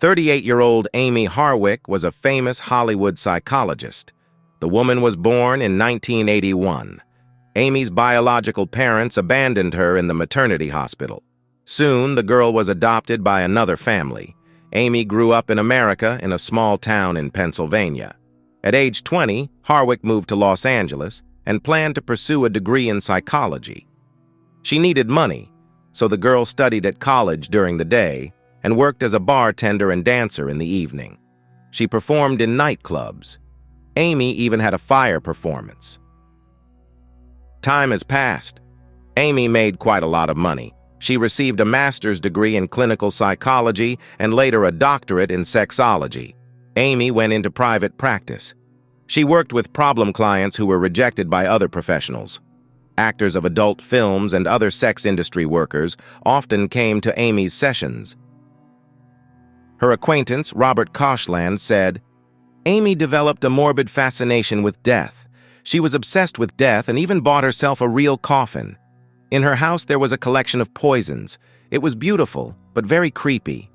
38-year-old Amie Harwick was a famous Hollywood psychologist. The woman was born in 1981. Amie's biological parents abandoned her in the maternity hospital. Soon, the girl was adopted by another family. Amie grew up in America in a small town in Pennsylvania. At age 20, Harwick moved to Los Angeles and planned to pursue a degree in psychology. She needed money, so the girl studied at college during the day and worked as a bartender and dancer in the evening. She performed in nightclubs. Amie even had a fire performance. Time has passed. Amie made quite a lot of money. She received a master's degree in clinical psychology and later a doctorate in sexology. Amie went into private practice. She worked with problem clients who were rejected by other professionals. Actors of adult films and other sex industry workers often came to Amie's sessions. Her acquaintance, Robert Koshland, said, "Amie developed a morbid fascination with death. She was obsessed with death and even bought herself a real coffin. In her house there was a collection of poisons. It was beautiful, but very creepy."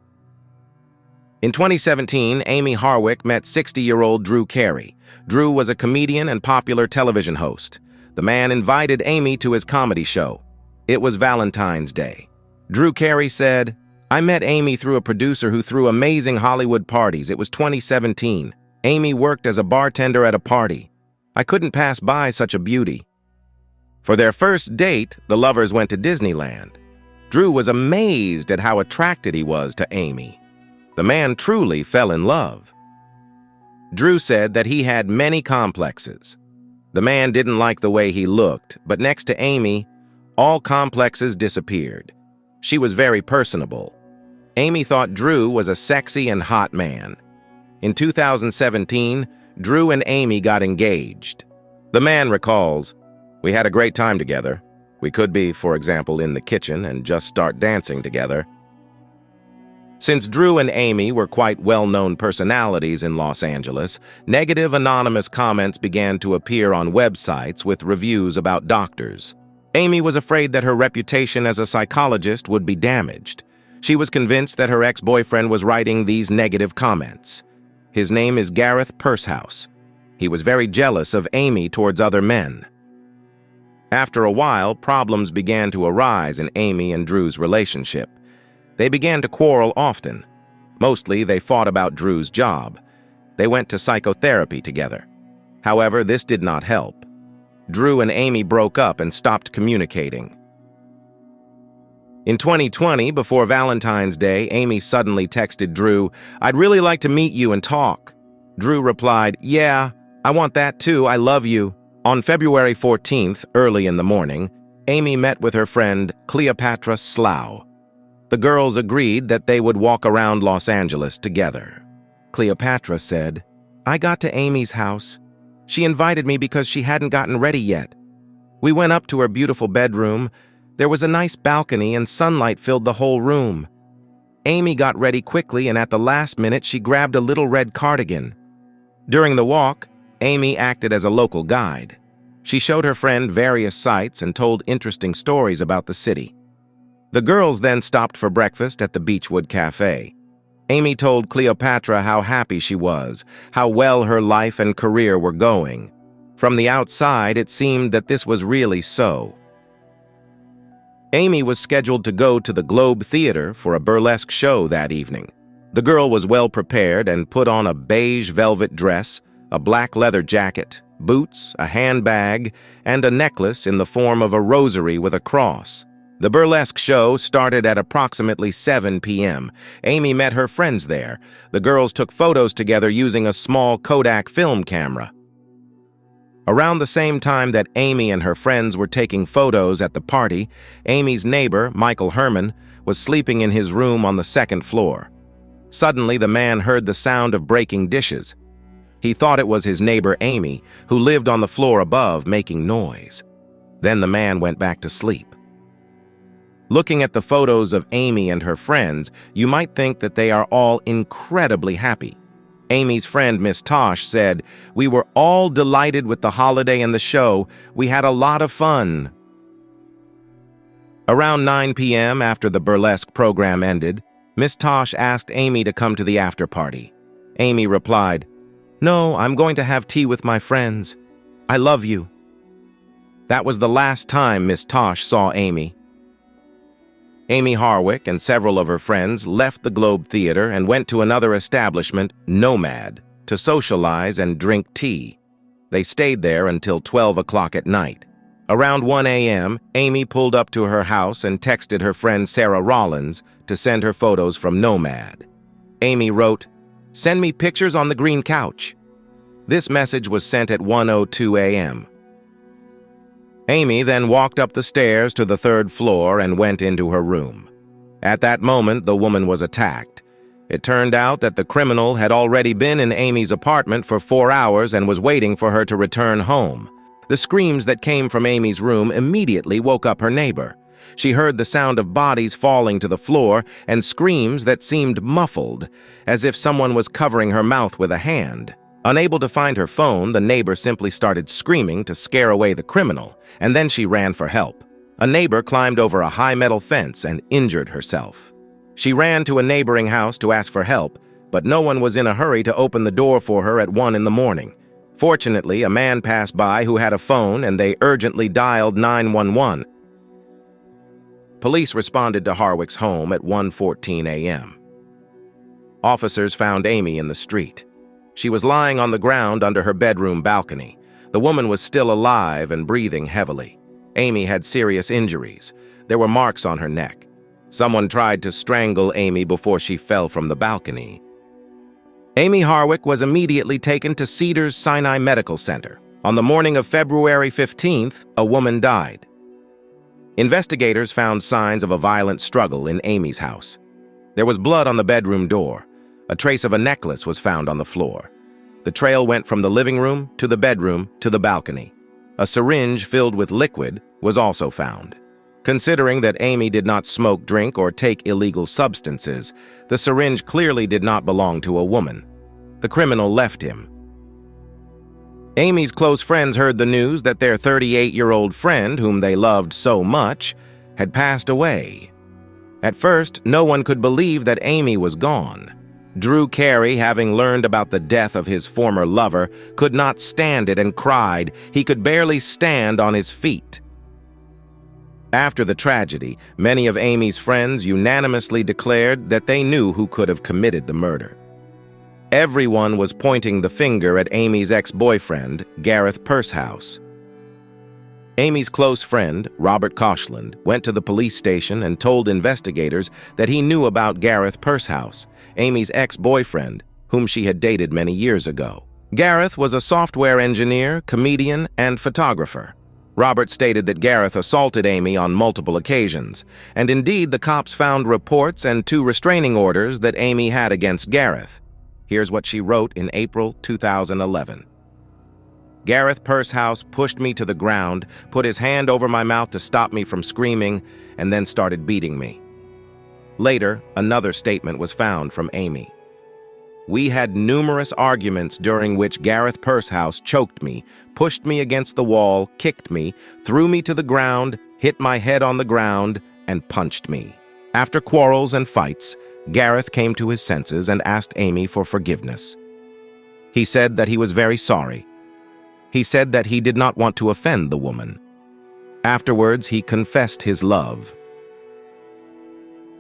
In 2017, Amie Harwick met 60-year-old Drew Carey. Drew was a comedian and popular television host. The man invited Amie to his comedy show. It was Valentine's Day. Drew Carey said, "I met Amie through a producer who threw amazing Hollywood parties. It was 2017. Amie worked as a bartender at a party. I couldn't pass by such a beauty." For their first date, the lovers went to Disneyland. Drew was amazed at how attracted he was to Amie. The man truly fell in love. Drew said that he had many complexes. The man didn't like the way he looked, but next to Amie, all complexes disappeared. She was very personable. Amie thought Drew was a sexy and hot man. In 2017, Drew and Amie got engaged. The man recalls, "We had a great time together. We could be, for example, in the kitchen and just start dancing together." Since Drew and Amie were quite well-known personalities in Los Angeles, negative anonymous comments began to appear on websites with reviews about doctors. Amie was afraid that her reputation as a psychologist would be damaged. She was convinced that her ex-boyfriend was writing these negative comments. His name is Gareth Pursehouse. He was very jealous of Amie towards other men. After a while, problems began to arise in Amie and Drew's relationship. They began to quarrel often. Mostly, they fought about Drew's job. They went to psychotherapy together. However, this did not help. Drew and Amie broke up and stopped communicating. In 2020, before Valentine's Day, Amie suddenly texted Drew, "I'd really like to meet you and talk." Drew replied, "Yeah, I want that too, I love you." On February 14th, early in the morning, Amie met with her friend Cleopatra Slough. The girls agreed that they would walk around Los Angeles together. Cleopatra said, "I got to Amie's house. She invited me because she hadn't gotten ready yet. We went up to her beautiful bedroom. There was a nice balcony and sunlight filled the whole room. Amie got ready quickly and at the last minute she grabbed a little red cardigan. During the walk, Amie acted as a local guide. She showed her friend various sights and told interesting stories about the city. The girls then stopped for breakfast at the Beechwood Cafe. Amie told Cleopatra how happy she was, how well her life and career were going. From the outside, it seemed that this was really so. Amie was scheduled to go to the Globe Theater for a burlesque show that evening. The girl was well prepared and put on a beige velvet dress, a black leather jacket, boots, a handbag, and a necklace in the form of a rosary with a cross. The burlesque show started at approximately 7 p.m. Amie met her friends there. The girls took photos together using a small Kodak film camera. Around the same time that Amie and her friends were taking photos at the party, Amie's neighbor, Michael Herman, was sleeping in his room on the second floor. Suddenly, the man heard the sound of breaking dishes. He thought it was his neighbor Amie, who lived on the floor above, making noise. Then the man went back to sleep. Looking at the photos of Amie and her friends, you might think that they are all incredibly happy. Amie's friend, Miss Tosh, said, "We were all delighted with the holiday and the show. We had a lot of fun." Around 9 p.m., after the burlesque program ended, Miss Tosh asked Amie to come to the after party. Amie replied, "No, I'm going to have tea with my friends. I love you." That was the last time Miss Tosh saw Amie. Amie Harwick and several of her friends left the Globe Theater and went to another establishment, Nomad, to socialize and drink tea. They stayed there until 12 o'clock at night. Around 1 a.m., Amie pulled up to her house and texted her friend Sarah Rollins to send her photos from Nomad. Amie wrote, "Send me pictures on the green couch." This message was sent at 1:02 a.m. Amie then walked up the stairs to the third floor and went into her room. At that moment, the woman was attacked. It turned out that the criminal had already been in Amie's apartment for 4 hours and was waiting for her to return home. The screams that came from Amie's room immediately woke up her neighbor. She heard the sound of bodies falling to the floor and screams that seemed muffled, as if someone was covering her mouth with a hand. Unable to find her phone, the neighbor simply started screaming to scare away the criminal, and then she ran for help. A neighbor climbed over a high metal fence and injured herself. She ran to a neighboring house to ask for help, but no one was in a hurry to open the door for her at 1 in the morning. Fortunately, a man passed by who had a phone, and they urgently dialed 911. Police responded to Harwick's home at 1:14 a.m. Officers found Amie in the street. She was lying on the ground under her bedroom balcony. The woman was still alive and breathing heavily. Amie had serious injuries. There were marks on her neck. Someone tried to strangle Amie before she fell from the balcony. Amie Harwick was immediately taken to Cedars-Sinai Medical Center. On the morning of February 15th, a woman died. Investigators found signs of a violent struggle in Amie's house. There was blood on the bedroom door. A trace of a necklace was found on the floor. The trail went from the living room to the bedroom to the balcony. A syringe filled with liquid was also found. Considering that Amie did not smoke, drink, or take illegal substances, the syringe clearly did not belong to a woman. The criminal left him. Amie's close friends heard the news that their 38-year-old friend, whom they loved so much, had passed away. At first, no one could believe that Amie was gone. Drew Carey, having learned about the death of his former lover, could not stand it and cried. He could barely stand on his feet. After the tragedy, many of Amie's friends unanimously declared that they knew who could have committed the murder. Everyone was pointing the finger at Amie's ex-boyfriend, Gareth Pursehouse. Amie's close friend, Robert Koshland, went to the police station and told investigators that he knew about Gareth Pursehouse, Amie's ex-boyfriend, whom she had dated many years ago. Gareth was a software engineer, comedian, and photographer. Robert stated that Gareth assaulted Amie on multiple occasions, and indeed the cops found reports and 2 restraining orders that Amie had against Gareth. Here's what she wrote in April 2011. "Gareth Pursehouse pushed me to the ground, put his hand over my mouth to stop me from screaming, and then started beating me." Later, another statement was found from Amie. "We had numerous arguments during which Gareth Pursehouse choked me, pushed me against the wall, kicked me, threw me to the ground, hit my head on the ground, and punched me. After quarrels and fights, Gareth came to his senses and asked Amie for forgiveness. He said that he was very sorry. He said that he did not want to offend the woman. Afterwards, he confessed his love."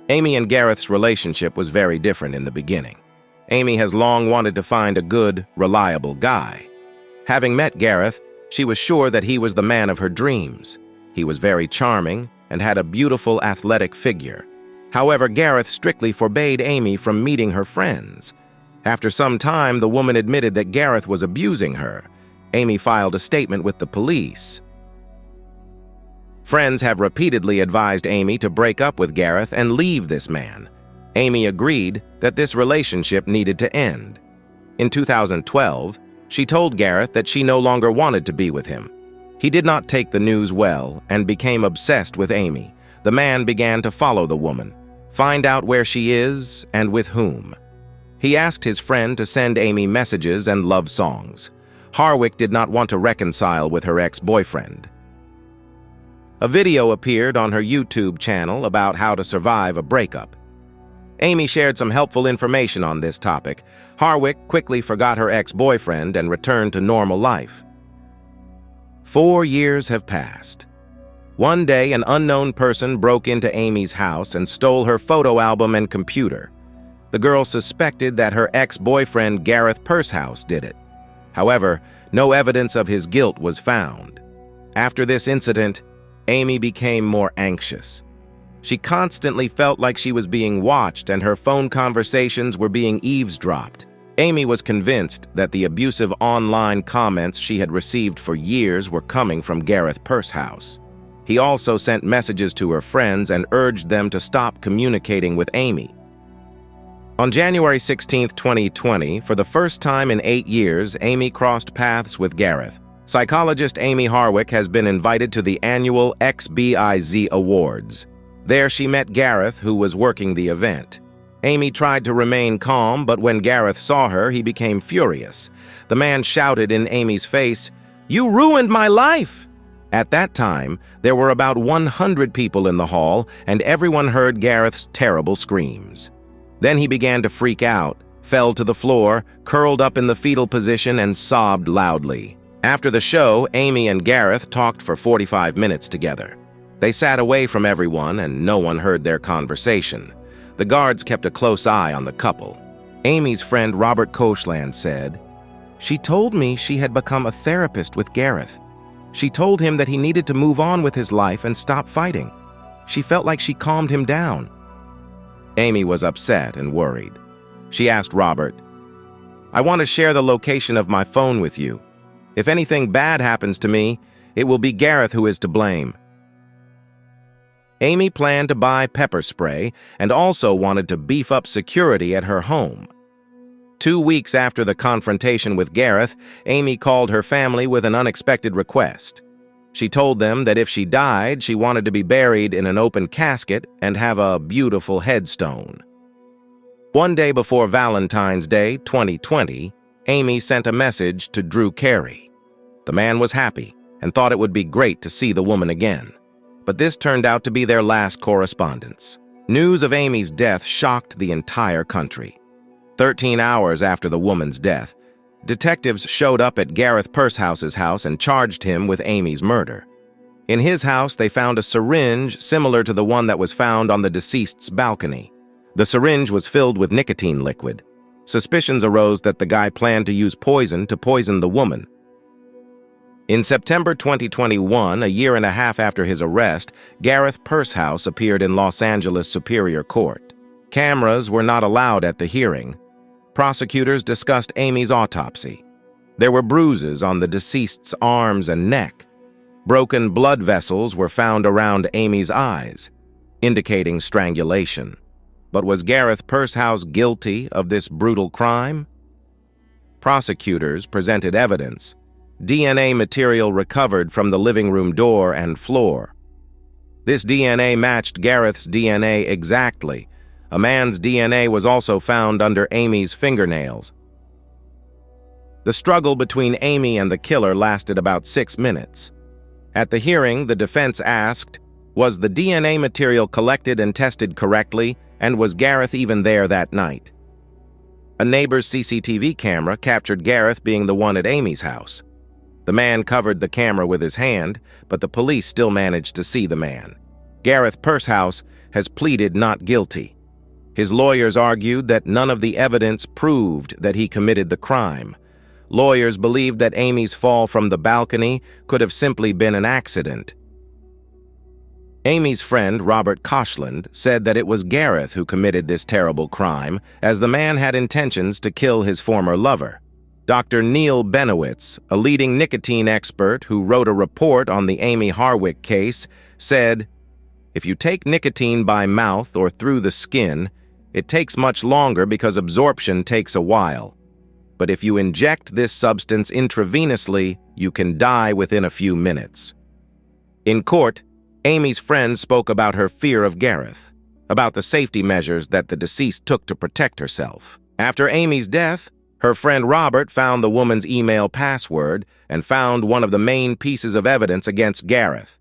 Amie and Gareth's relationship was very different in the beginning. Amie has long wanted to find a good, reliable guy. Having met Gareth, she was sure that he was the man of her dreams. He was very charming and had a beautiful, athletic figure. However, Gareth strictly forbade Amie from meeting her friends. After some time, the woman admitted that Gareth was abusing her. Amie filed a statement with the police. Friends have repeatedly advised Amie to break up with Gareth and leave this man. Amie agreed that this relationship needed to end. In 2012, she told Gareth that she no longer wanted to be with him. He did not take the news well and became obsessed with Amie. The man began to follow the woman, find out where she is and with whom. He asked his friend to send Amie messages and love songs. Harwick did not want to reconcile with her ex-boyfriend. A video appeared on her YouTube channel about how to survive a breakup. Amie shared some helpful information on this topic. Harwick quickly forgot her ex-boyfriend and returned to normal life. 4 years have passed. One day, an unknown person broke into Amie's house and stole her photo album and computer. The girl suspected that her ex-boyfriend Gareth Pursehouse did it. However, no evidence of his guilt was found. After this incident, Amie became more anxious. She constantly felt like she was being watched and her phone conversations were being eavesdropped. Amie was convinced that the abusive online comments she had received for years were coming from Gareth Pursehouse. He also sent messages to her friends and urged them to stop communicating with Amie. On January 16, 2020, for the first time in 8 years, Amie crossed paths with Gareth. Psychologist Amie Harwick has been invited to the annual XBIZ Awards. There she met Gareth, who was working the event. Amie tried to remain calm, but when Gareth saw her, he became furious. The man shouted in Amie's face, "You ruined my life!" At that time, there were about 100 people in the hall, and everyone heard Gareth's terrible screams. Then he began to freak out, fell to the floor, curled up in the fetal position, and sobbed loudly. After the show, Amie and Gareth talked for 45 minutes together. They sat away from everyone, and no one heard their conversation. The guards kept a close eye on the couple. Amie's friend Robert Koshland said, "She told me she had become a therapist with Gareth. She told him that he needed to move on with his life and stop fighting. She felt like she calmed him down." Amie was upset and worried. She asked Robert, "I want to share the location of my phone with you. If anything bad happens to me, it will be Gareth who is to blame." Amie planned to buy pepper spray and also wanted to beef up security at her home. 2 weeks after the confrontation with Gareth, Amie called her family with an unexpected request. She told them that if she died, she wanted to be buried in an open casket and have a beautiful headstone. One day before Valentine's Day 2020, Amie sent a message to Drew Carey. The man was happy and thought it would be great to see the woman again. But this turned out to be their last correspondence. News of Amie's death shocked the entire country. 13 hours after the woman's death, detectives showed up at Gareth Purshouse's house and charged him with Amie's murder. In his house, they found a syringe similar to the one that was found on the deceased's balcony. The syringe was filled with nicotine liquid. Suspicions arose that the guy planned to use poison to poison the woman. In September 2021, a year and a half after his arrest, Gareth Pursehouse appeared in Los Angeles Superior Court. Cameras were not allowed at the hearing. Prosecutors discussed Amie's autopsy. There were bruises on the deceased's arms and neck. Broken blood vessels were found around Amie's eyes, indicating strangulation. But was Gareth Pursehouse guilty of this brutal crime? Prosecutors presented evidence. DNA material recovered from the living room door and floor. This DNA matched Gareth's DNA exactly. A man's DNA was also found under Amie's fingernails. The struggle between Amie and the killer lasted about 6 minutes. At the hearing, the defense asked, was the DNA material collected and tested correctly, and was Gareth even there that night? A neighbor's CCTV camera captured Gareth being the one at Amie's house. The man covered the camera with his hand, but the police still managed to see the man. Gareth Pursehouse has pleaded not guilty. His lawyers argued that none of the evidence proved that he committed the crime. Lawyers believed that Amie's fall from the balcony could have simply been an accident. Amie's friend, Robert Koshland, said that it was Gareth who committed this terrible crime, as the man had intentions to kill his former lover. Dr. Neil Benowitz, a leading nicotine expert who wrote a report on the Amie Harwick case, said, "If you take nicotine by mouth or through the skin, it takes much longer because absorption takes a while. But if you inject this substance intravenously, you can die within a few minutes." In court, Amie's friend spoke about her fear of Gareth, about the safety measures that the deceased took to protect herself. After Amie's death, her friend Robert found the woman's email password and found one of the main pieces of evidence against Gareth.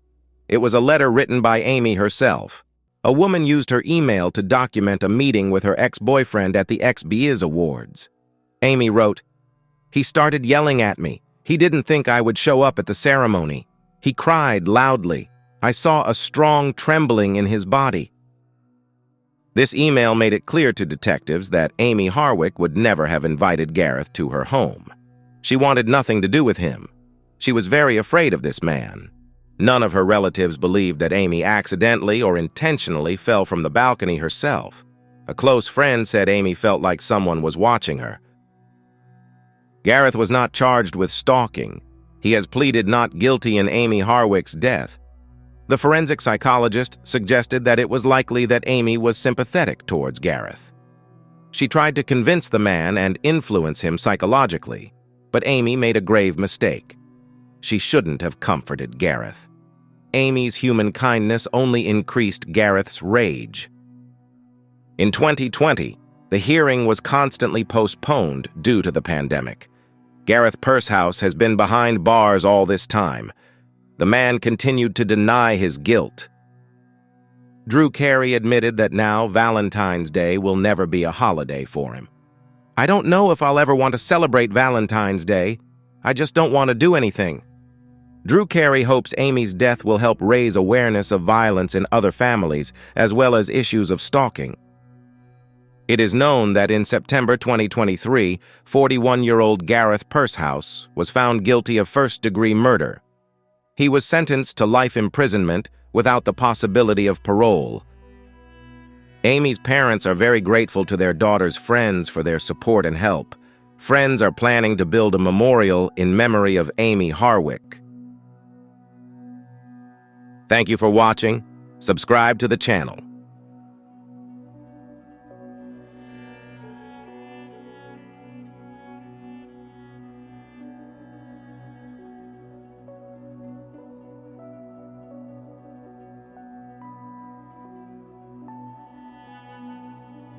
It was a letter written by Amie herself. A woman used her email to document a meeting with her ex-boyfriend at the XBiz Awards. Amie wrote, "He started yelling at me. He didn't think I would show up at the ceremony. He cried loudly. I saw a strong trembling in his body." This email made it clear to detectives that Amie Harwick would never have invited Gareth to her home. She wanted nothing to do with him. She was very afraid of this man. None of her relatives believed that Amie accidentally or intentionally fell from the balcony herself. A close friend said Amie felt like someone was watching her. Gareth was not charged with stalking. He has pleaded not guilty in Amie Harwick's death. The forensic psychologist suggested that it was likely that Amie was sympathetic towards Gareth. She tried to convince the man and influence him psychologically, but Amie made a grave mistake. She shouldn't have comforted Gareth. Amie's human kindness only increased Gareth's rage. In 2020, the hearing was constantly postponed due to the pandemic. Gareth Pursehouse has been behind bars all this time. The man continued to deny his guilt. Drew Carey admitted that now Valentine's Day will never be a holiday for him. "I don't know if I'll ever want to celebrate Valentine's Day. I just don't want to do anything." Drew Carey hopes Amie's death will help raise awareness of violence in other families, as well as issues of stalking. It is known that in September 2023, 41-year-old Gareth Pursehouse was found guilty of first-degree murder. He was sentenced to life imprisonment without the possibility of parole. Amie's parents are very grateful to their daughter's friends for their support and help. Friends are planning to build a memorial in memory of Amie Harwick. Thank you for watching. Subscribe to the channel.